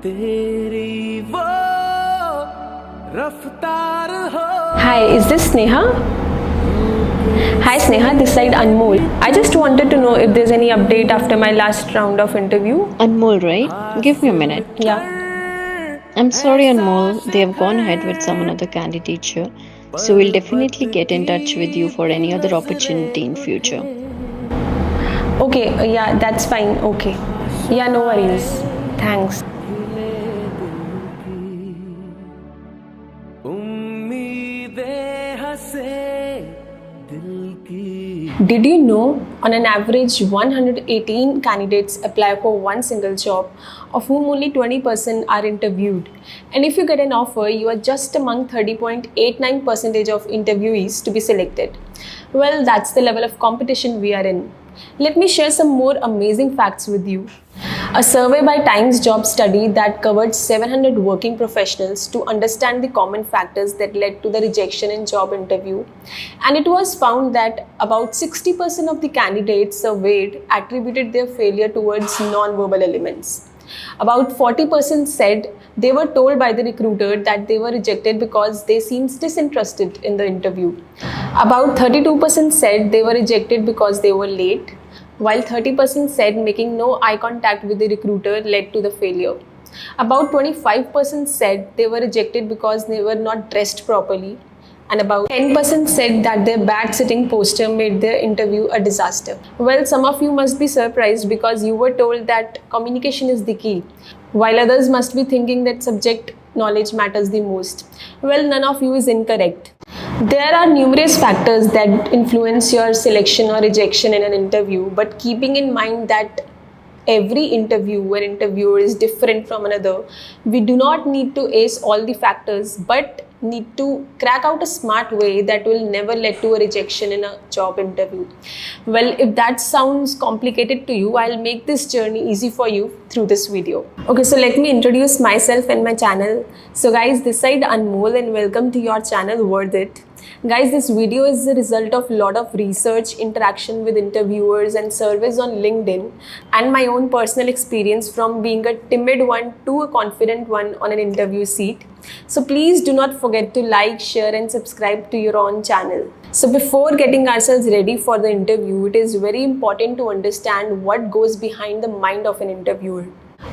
Hi, is this Sneha? Hi Sneha, this side Anmol. I just wanted to know if there's any update after my last round of interview. Anmol, right? Give me a minute. Yeah. I'm sorry, Anmol. They have gone ahead with some another candidate here. So we'll definitely get in touch with you for any other opportunity in future. Okay, yeah, that's fine. Okay. Yeah, no worries. Thanks. Did you know, on an average, 118 candidates apply for one single job, of whom only 20% are interviewed? And if you get an offer, you are just among 30.89% of interviewees to be selected. Well, that's the level of competition we are in. Let me share some more amazing facts with you. A survey by Times Job Study that covered 700 working professionals to understand the common factors that led to the rejection in job interview. And it was found that about 60% of the candidates surveyed attributed their failure towards non-verbal elements. About 40% said they were told by the recruiter that they were rejected because they seemed disinterested in the interview. About 32% said they were rejected because they were late, while 30% said making no eye contact with the recruiter led to the failure. About 25% said they were rejected because they were not dressed properly, and about 10% said that their bad sitting posture made their interview a disaster. Well, some of you must be surprised because you were told that communication is the key, while others must be thinking that subject knowledge matters the most. Well, none of you is incorrect. There are numerous factors that influence your selection or rejection in an interview, but keeping in mind that every interview or interviewer is different from another, we do not need to ace all the factors, but need to crack out a smart way that will never lead to a rejection in a job interview. Well, if that sounds complicated to you, I'll make this journey easy for you through this video. Okay, so let me introduce myself and my channel. So guys, this side Anmol and welcome to your channel Worth It. Guys, this video is the result of a lot of research, interaction with interviewers and surveys on LinkedIn, and my own personal experience from being a timid one to a confident one on an interview seat. So please do not forget to like, share and subscribe to your own channel. So before getting ourselves ready for the interview, it is very important to understand what goes behind the mind of an interviewer.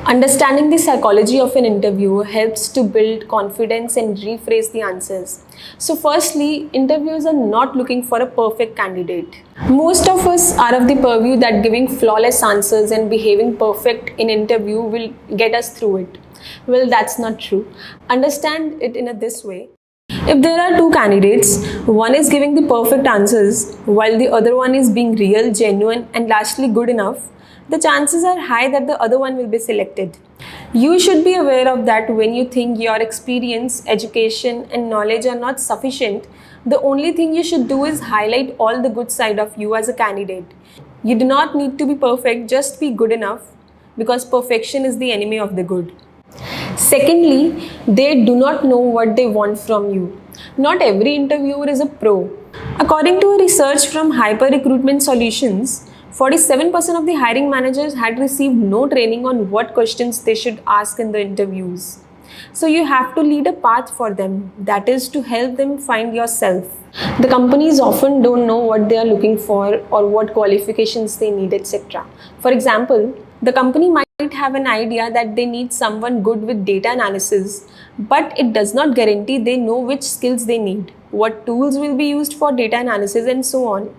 Understanding the psychology of an interviewer helps to build confidence and rephrase the answers. So firstly, interviewers are not looking for a perfect candidate. Most of us are of the purview that giving flawless answers and behaving perfect in interview will get us through it. Well, that's not true. Understand it in this way. If there are two candidates, one is giving the perfect answers while the other one is being real, genuine and lastly good enough, the chances are high that the other one will be selected. You should be aware of that when you think your experience, education and knowledge are not sufficient. The only thing you should do is highlight all the good side of you as a candidate. You do not need to be perfect, just be good enough, because perfection is the enemy of the good. Secondly, they do not know what they want from you. Not every interviewer is a pro. According to a research from Hyper Recruitment Solutions, 47% of the hiring managers had received no training on what questions they should ask in the interviews. So you have to lead a path for them, that is to help them find yourself. The companies often don't know what they are looking for or what qualifications they need, etc. For example, the company might have an idea that they need someone good with data analysis, but it does not guarantee they know which skills they need, what tools will be used for data analysis and so on.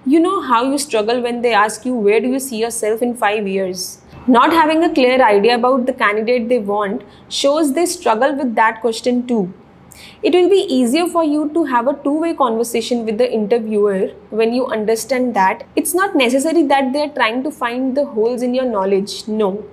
You know how you struggle when they ask you where do you see yourself in 5 years. Not having a clear idea about the candidate they want shows they struggle with that question too. It will be easier for you to have a two-way conversation with the interviewer when you understand that it's not necessary that they are trying to find the holes in your knowledge. No.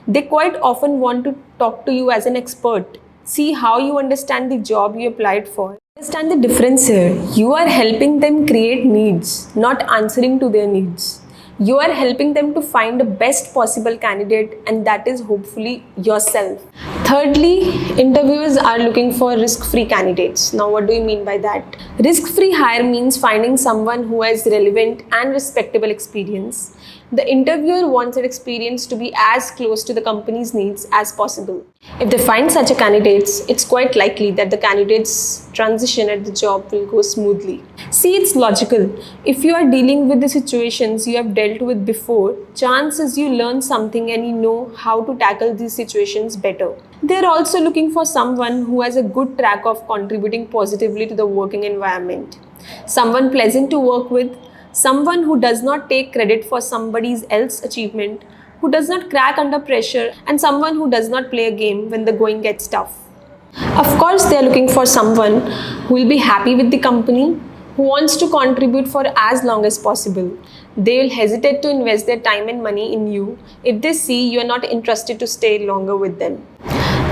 They quite often want to talk to you as an expert. See how you understand the job you applied for. Understand the difference here. You are helping them create needs, not answering to their needs. You are helping them to find the best possible candidate, and that is hopefully yourself. Thirdly, interviewers are looking for risk-free candidates. Now, what do you mean by that? Risk-free hire means finding someone who has relevant and respectable experience. The interviewer wants that experience to be as close to the company's needs as possible. If they find such a candidate, it's quite likely that the candidate's transition at the job will go smoothly. See, it's logical. If you are dealing with the situations you have dealt with before, chances you learn something and you know how to tackle these situations better. They are also looking for someone who has a good track of contributing positively to the working environment. Someone pleasant to work with, someone who does not take credit for somebody else's achievement, who does not crack under pressure, and someone who does not play a game when the going gets tough. Of course, they are looking for someone who will be happy with the company, who wants to contribute for as long as possible. They will hesitate to invest their time and money in you if they see you are not interested to stay longer with them.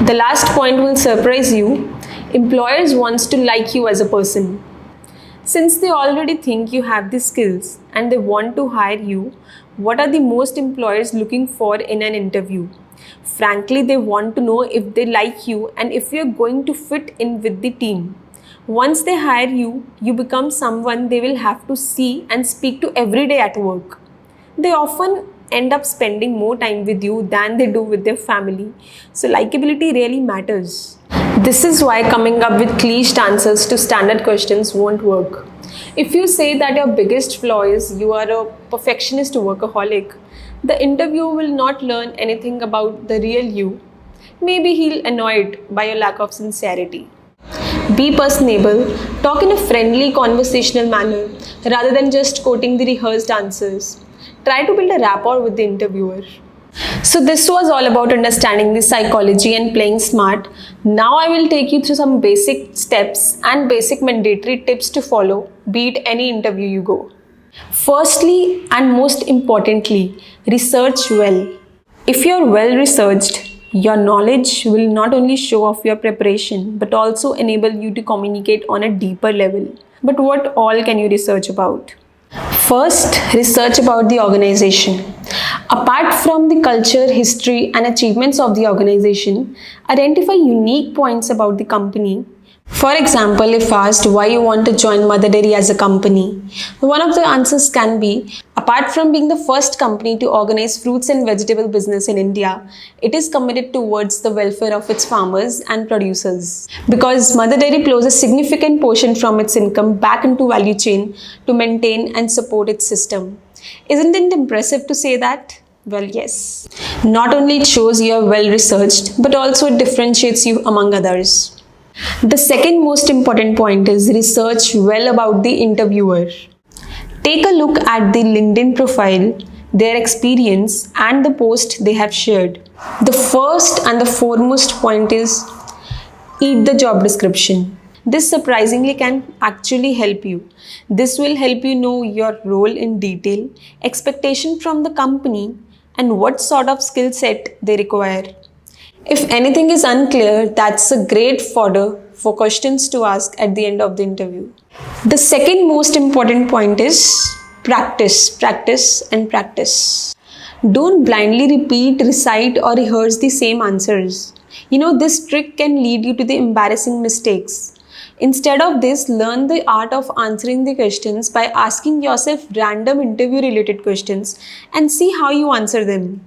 The last point will surprise you. Employers want to like you as a person. Since they already think you have the skills and they want to hire you, what are the most employers looking for in an interview? Frankly, they want to know if they like you and if you're going to fit in with the team. Once they hire you, you become someone they will have to see and speak to every day at work. They often end up spending more time with you than they do with their family. So likability really matters. This is why coming up with cliched answers to standard questions won't work. If you say that your biggest flaw is you are a perfectionist workaholic, the interviewer will not learn anything about the real you. Maybe he'll annoyed by your lack of sincerity. Be personable, talk in a friendly conversational manner rather than just quoting the rehearsed answers. Try to build a rapport with the interviewer. So this was all about understanding the psychology and playing smart. Now I will take you through some basic steps and basic mandatory tips to follow, be it any interview you go. Firstly and most importantly, research well. If you're well researched, your knowledge will not only show off your preparation but also enable you to communicate on a deeper level. But what all can you research about? First, research about the organization. Apart from the culture, history, and achievements of the organization, identify unique points about the company. For example, if asked why you want to join Mother Dairy as a company, one of the answers can be, apart from being the first company to organize fruits and vegetable business in India, it is committed towards the welfare of its farmers and producers. Because Mother Dairy plows a significant portion from its income back into value chain to maintain and support its system. Isn't it impressive to say that? Well, yes. Not only it shows you are well researched, but also it differentiates you among others. The second most important point is research well about the interviewer. Take a look at the LinkedIn profile, their experience, and the post they have shared. The first and the foremost point is read the job description. This surprisingly can actually help you. This will help you know your role in detail, expectation from the company, and what sort of skill set they require. If anything is unclear, that's a great fodder for questions to ask at the end of the interview. The second most important point is practice, practice, and practice. Don't blindly repeat, recite, or rehearse the same answers. This trick can lead you to the embarrassing mistakes. Instead of this, learn the art of answering the questions by asking yourself random interview-related questions and see how you answer them.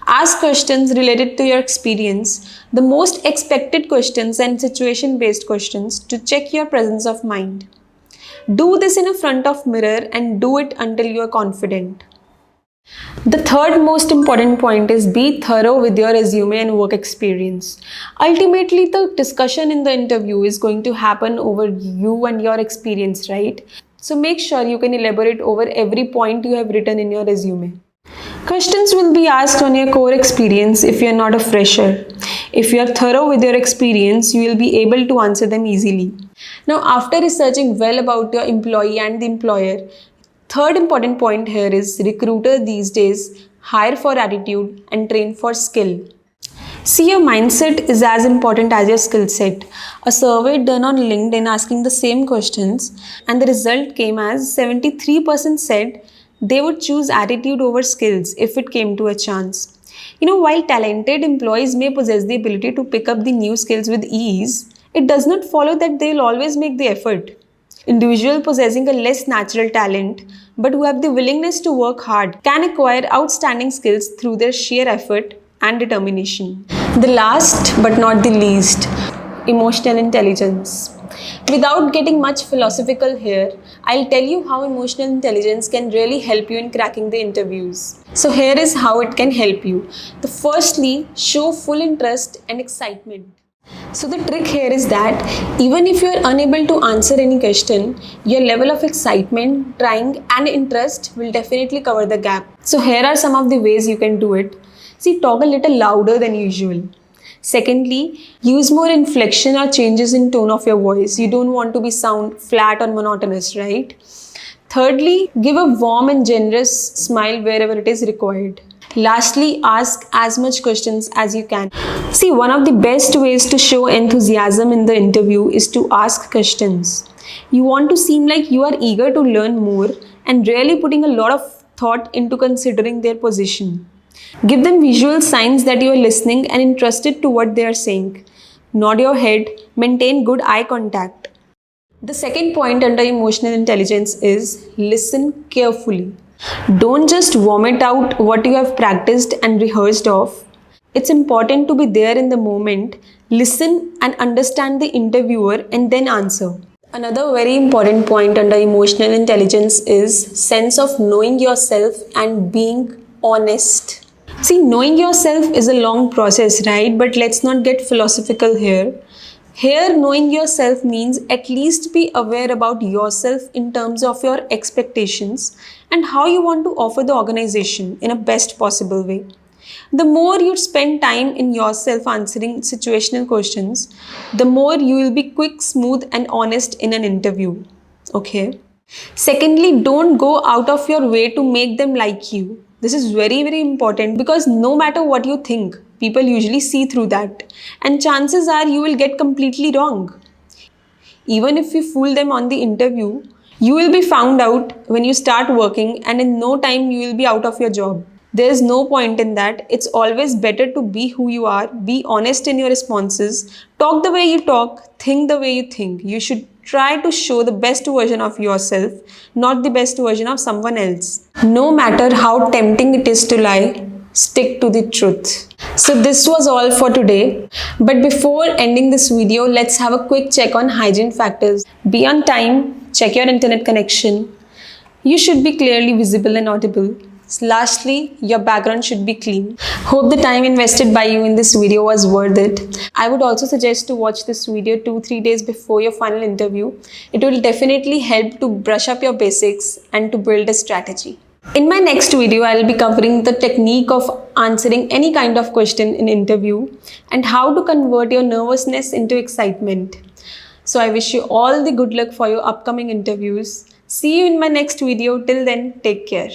Ask questions related to your experience, the most expected questions and situation-based questions to check your presence of mind. Do this in a front of mirror and do it until you are confident. The third most important point is be thorough with your resume and work experience. Ultimately, the discussion in the interview is going to happen over you and your experience, right? So make sure you can elaborate over every point you have written in your resume. Questions will be asked on your core experience if you are not a fresher. If you are thorough with your experience, you will be able to answer them easily. Now, after researching well about your employee and the employer, third important point here is recruiter these days hire for attitude and train for skill. See, your mindset is as important as your skill set. A survey done on LinkedIn asking the same questions and the result came as 73% said They would choose attitude over skills if it came to a chance. While talented employees may possess the ability to pick up the new skills with ease, it does not follow that they'll always make the effort. Individuals possessing a less natural talent but who have the willingness to work hard can acquire outstanding skills through their sheer effort and determination. The last but not the least, emotional intelligence. Without getting much philosophical here, I'll tell you how emotional intelligence can really help you in cracking the interviews. So here is how it can help you. Firstly, show full interest and excitement. So the trick here is that even if you are unable to answer any question, your level of excitement, trying and interest will definitely cover the gap. So here are some of the ways you can do it. See, talk a little louder than usual. Secondly, use more inflection or changes in tone of your voice. You don't want to be sound flat or monotonous, right? Thirdly, give a warm and generous smile wherever it is required. Lastly, ask as much questions as you can. See, one of the best ways to show enthusiasm in the interview is to ask questions. You want to seem like you are eager to learn more and really putting a lot of thought into considering their position. Give them visual signs that you are listening and interested to what they are saying. Nod your head, maintain good eye contact. The second point under emotional intelligence is listen carefully. Don't just vomit out what you have practiced and rehearsed of. It's important to be there in the moment, listen and understand the interviewer and then answer. Another very important point under emotional intelligence is sense of knowing yourself and being honest. See, knowing yourself is a long process, right? But let's not get philosophical here. Here, knowing yourself means at least be aware about yourself in terms of your expectations and how you want to offer the organization in a best possible way. The more you spend time in yourself answering situational questions, the more you will be quick, smooth, and honest in an interview. Okay? Secondly, don't go out of your way to make them like you. This is very, very important because no matter what you think, people usually see through that. And chances are you will get completely wrong. Even if you fool them on the interview, you will be found out when you start working and in no time you will be out of your job. There is no point in that. It's always better to be who you are, be honest in your responses, talk the way you talk, think the way you think. You should try to show the best version of yourself, not the best version of someone else. No matter how tempting it is to lie, stick to the truth. So this was all for today. But before ending this video, let's have a quick check on hygiene factors. Be on time, check your internet connection. You should be clearly visible and audible. Lastly, your background should be clean. Hope the time invested by you in this video was worth it. I would also suggest to watch this video 2-3 days before your final interview. It will definitely help to brush up your basics and to build a strategy. In my next video, I will be covering the technique of answering any kind of question in interview and how to convert your nervousness into excitement. So I wish you all the good luck for your upcoming interviews. See you in my next video. Till then, take care.